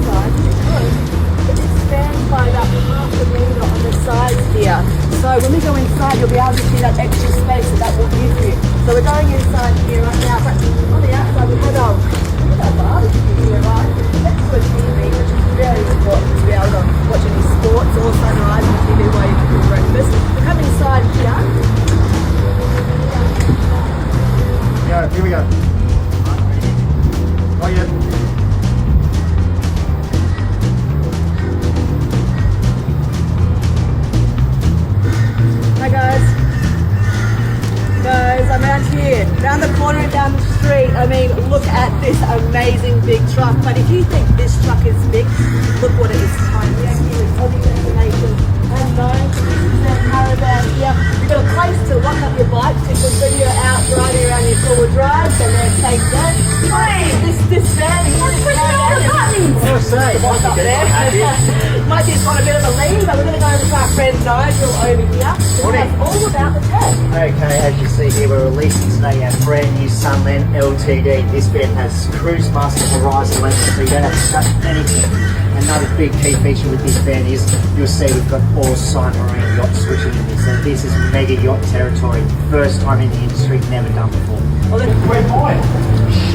inside because it expands by about half a metre on the sides here. So when we go inside, you'll be able to see that extra space that will give you. So we're going inside here right now, but on the outside we have our barbecue here, right? Next to a TV, which is very important to be able to watch any sports or sunrise on TV while you're cooking breakfast. We come inside here. Yeah, here we go. Oh yeah. Hi guys. Guys, I'm out here, down the corner and down the street. I mean, look at this amazing big truck. But if you think this truck is big, look what it is tiny. We're actually recording destination unknown. This is our caravan here. You've got a place to lock up your bike because when you're out driving around your four-wheel drive, then they're safe there. This van is I'll say. up there. Might just want a bit of a lead, but we're going to go over to our friend Nigel over here. It's all about the tech. Okay, as you see here, we're releasing today our brand new Sunland LTD. This bed has cruise master horizon lenses, so you don't have to touch anything. Another big key feature with this bed is you'll see we've got all Marine yacht switching in this. So this is mega yacht territory. First time in the industry, never done before. Well, then, We're